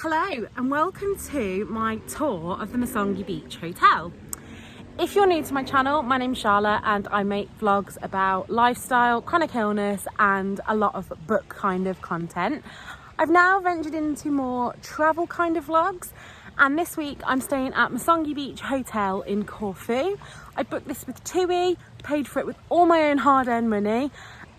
Hello and welcome to my tour of the Messonghi Beach Hotel. If you're new to my channel, my name's Charlotte and I make vlogs about lifestyle, chronic illness and a lot of book kind of content. I've now ventured into more travel kind of vlogs, and this week I'm staying at Messonghi Beach Hotel in Corfu. I booked this with TUI, paid for it with all my own hard-earned money,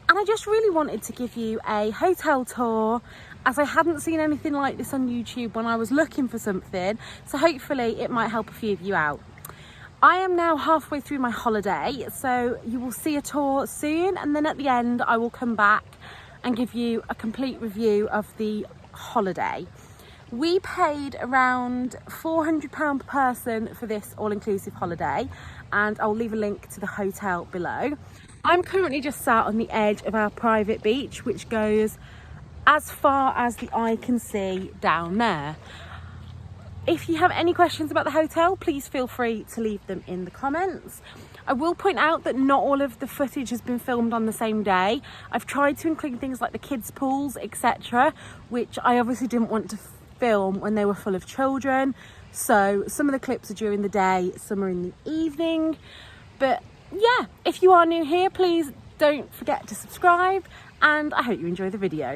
and I just really wanted to give you a hotel tour as I hadn't seen anything like this on YouTube when I was looking for something, so hopefully it might help a few of you out. I am now halfway through my holiday, so you will see a tour soon, and then at the end I will come back and give you a complete review of the holiday. We paid around £400 per person for this all-inclusive holiday, and I'll leave a link to the hotel below. I'm currently just sat on the edge of our private beach, which goes as far as the eye can see down there. If you have any questions about the hotel, please feel free to leave them in the comments. I will point out that not all of the footage has been filmed on the same day. I've tried to include things like the kids' pools, etc., which I obviously didn't want to film when they were full of children. So some of the clips are during the day, some are in the evening. But yeah, if you are new here, please don't forget to subscribe, and I hope you enjoy the video.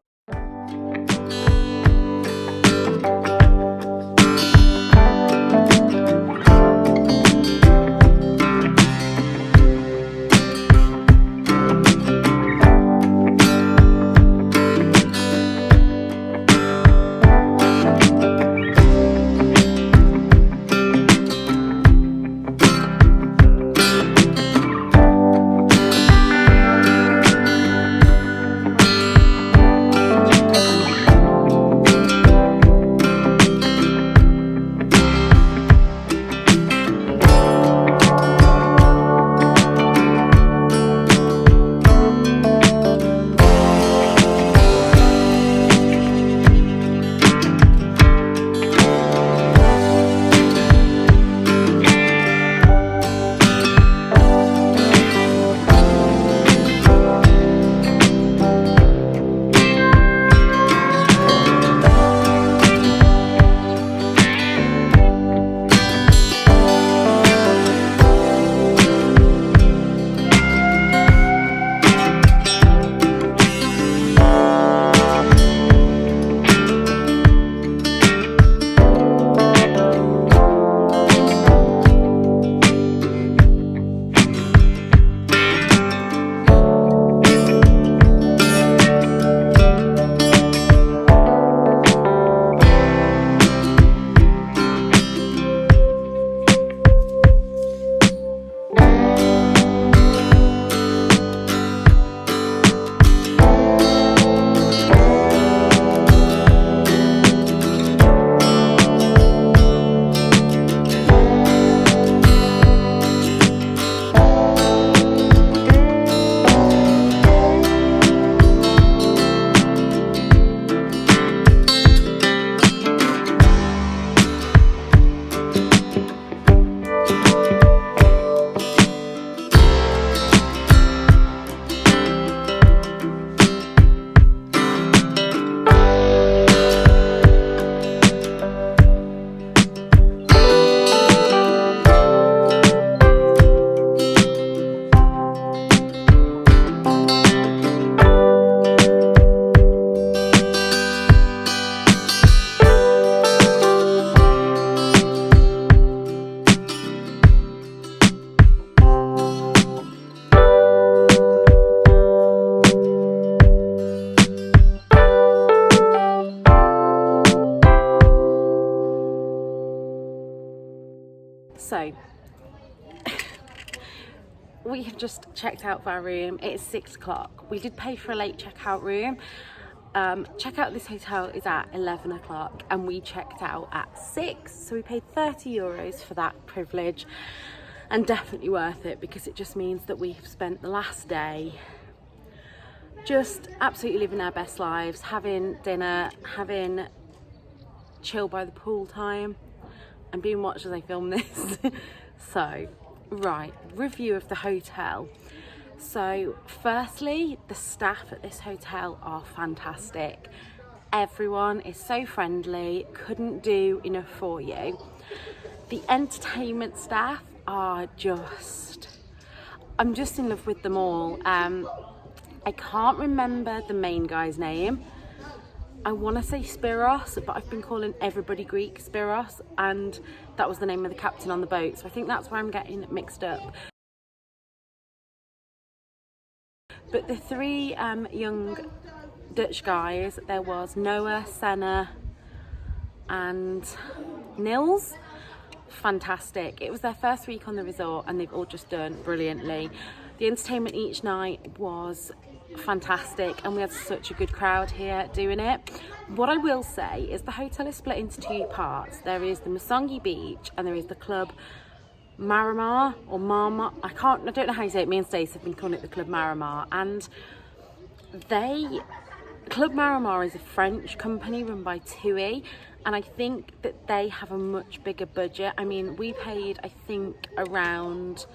So we have just checked out of our room. It is 6 o'clock. We did pay for a late checkout room. Checkout of this hotel is at 11 o'clock and we checked out at 6, so we paid €30 for that privilege, and definitely worth it because it just means that we've spent the last day just absolutely living our best lives, having dinner, having chill by the pool time, and being watched as I film this. So, right, review of the hotel. So, firstly, the staff at this hotel are fantastic. everyone is so friendly, couldn't do enough for you. The entertainment staff are I'm just in love with them all. I can't remember the main guy's name. I want to say Spiros, but I've been calling everybody Greek Spiros, and that was the name of the captain on the boat, so I think that's where I'm getting mixed up. But the three young Dutch guys, there was Noah, Senna and Nils. Fantastic. It was their first week on the resort and they've all just done brilliantly. The entertainment each night was fantastic and we had such a good crowd here doing it. What I will say is the hotel is split into two parts. There is the Messonghi beach and there is the Club Maramar or Marmar. I don't know how you say it. Me and Stacey have been calling it the Club Maramar, and Club Maramar is a French company run by TUI, and I think that they have a much bigger budget. I mean, we paid, I think, around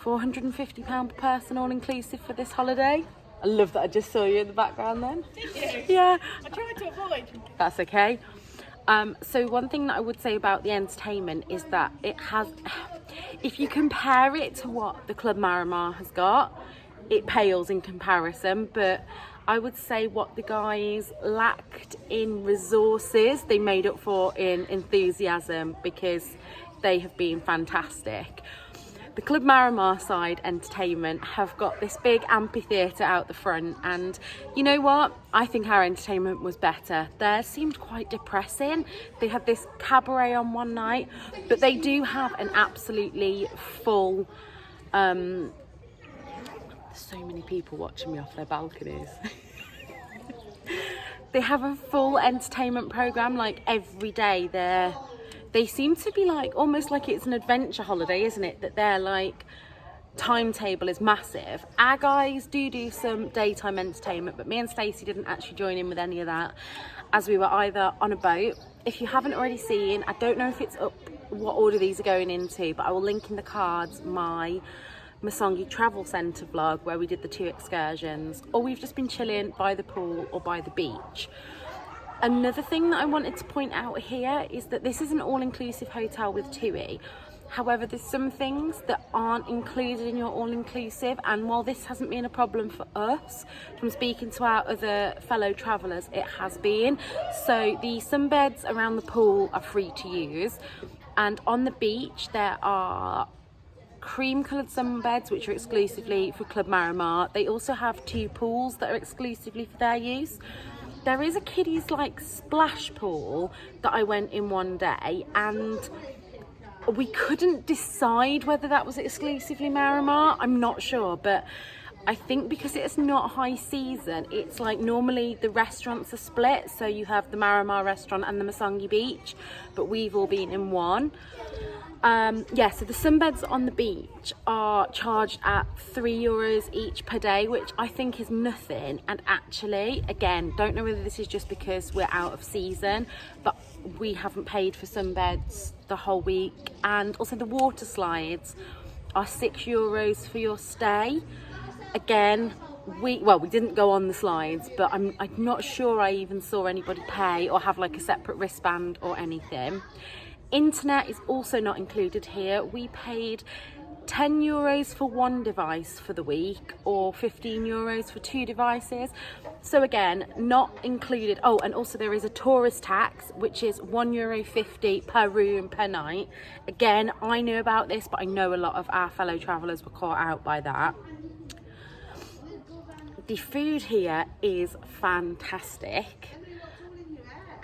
£450 per person, all inclusive, for this holiday. I love that I just saw you in the background then. Did you? Yeah. I tried to avoid. That's okay. So one thing that I would say about the entertainment is that it has, if you compare it to what the Club Maramar has got, it pales in comparison, but I would say what the guys lacked in resources, they made up for in enthusiasm, because they have been fantastic. The Club Maramar side entertainment have got this big amphitheatre out the front, and you know what? I think our entertainment was better. Theirs seemed quite depressing. They had this cabaret on one night, but they do have an absolutely full... there's so many people watching me off their balconies. They have a full entertainment programme, like every day. They seem to be like, almost like it's an adventure holiday, isn't it? That their like timetable is massive. Our guys do some daytime entertainment, but me and Stacey didn't actually join in with any of that, as we were either on a boat. If you haven't already seen, I don't know if it's up what order these are going into, but I will link in the cards my Messonghi Travel Centre vlog where we did the 2 excursions, or we've just been chilling by the pool or by the beach. Another thing that I wanted to point out here is that this is an all-inclusive hotel with TUI. However, there's some things that aren't included in your all-inclusive, and while this hasn't been a problem for us, from speaking to our other fellow travellers, it has been. So the sunbeds around the pool are free to use, and on the beach there are cream coloured sunbeds which are exclusively for Club Maramar. They also have 2 pools that are exclusively for their use. There is a kiddies like splash pool that I went in one day, and we couldn't decide whether that was exclusively Maramar. I'm not sure, but I think because it's not high season, it's like normally the restaurants are split, so you have the Maramar restaurant and the Messonghi beach, but we've all been in one. Yeah, so the sunbeds on the beach are charged at €3 each per day, which I think is nothing. And actually, again, don't know whether this is just because we're out of season, but we haven't paid for sunbeds the whole week. And also the water slides are €6 for your stay. Again, we didn't go on the slides, but I'm not sure I even saw anybody pay or have like a separate wristband or anything. Internet is also not included here. We paid €10 for one device for the week, or €15 for 2 devices. So again, not included. Oh, and also there is a tourist tax, which is €1.50 per room per night. Again, I knew about this, but I know a lot of our fellow travellers were caught out by that. The food here is fantastic.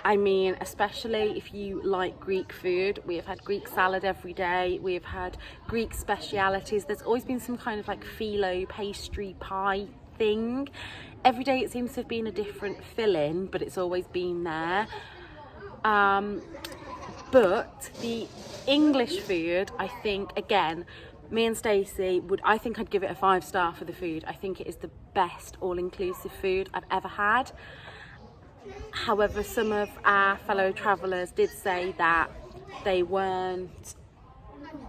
I mean, especially if you like Greek food. We have had Greek salad every day. We have had Greek specialities. There's always been some kind of like phyllo pastry pie thing. Every day it seems to have been a different filling, but it's always been there. But the English food, I think, again, me and Stacey I think I'd give it a 5-star for the food. I think it is the best all-inclusive food I've ever had. However, some of our fellow travellers did say that they didn't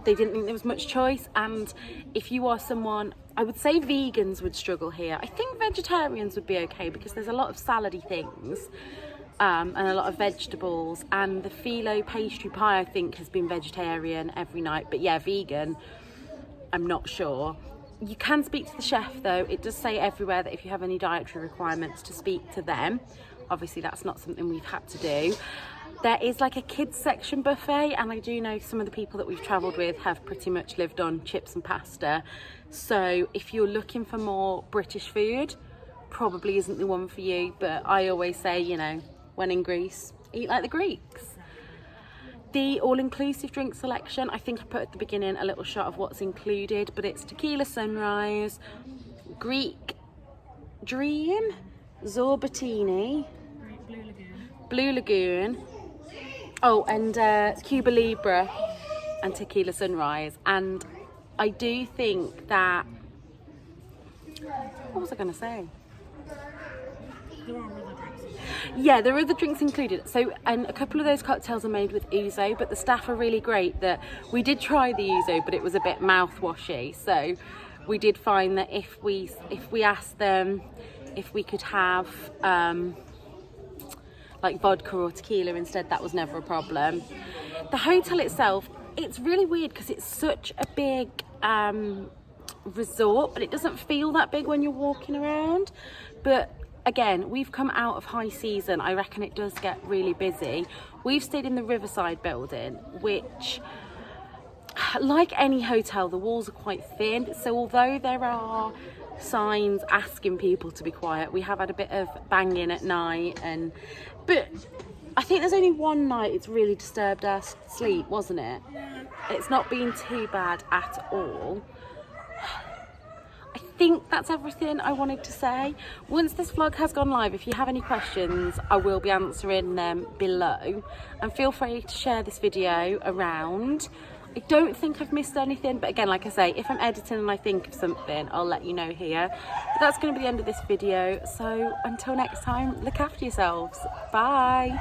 think there was much choice, and if you are someone, I would say vegans would struggle here. I think vegetarians would be okay because there's a lot of salady things, and a lot of vegetables, and the phyllo pastry pie I think has been vegetarian every night, but yeah, vegan, I'm not sure. You can speak to the chef though. It does say everywhere that if you have any dietary requirements to speak to them. Obviously that's not something we've had to do. There is like a kids section buffet, and I do know some of the people that we've travelled with have pretty much lived on chips and pasta. So if you're looking for more British food, probably isn't the one for you, but I always say, you know, when in Greece, eat like the Greeks. The all-inclusive drink selection, I think I put at the beginning a little shot of what's included, but it's tequila sunrise, Greek dream, zorbatini, blue lagoon, oh, and Cuba Libre and tequila sunrise. And I do think that, what was I going to say? Yeah, there are other drinks included. So, and a couple of those cocktails are made with ouzo, but the staff are really great that we did try the ouzo, but it was a bit mouthwashy. So we did find that if we asked them if we could have like vodka or tequila instead, that was never a problem. The hotel itself, it's really weird because it's such a big resort, but it doesn't feel that big when you're walking around. But again, we've come out of high season. I reckon it does get really busy. We've stayed in the Riverside building, which, like any hotel, the walls are quite thin. So although there are signs asking people to be quiet, we have had a bit of banging at night, but I think there's only one night it's really disturbed our sleep, wasn't it? It's not been too bad at all. I think that's everything I wanted to say. Once this vlog has gone live, if you have any questions, I will be answering them below, and feel free to share this video around. I don't think I've missed anything, but again, like I say, if I'm editing and I think of something, I'll let you know here. But that's going to be the end of this video, so until next time, look after yourselves. Bye.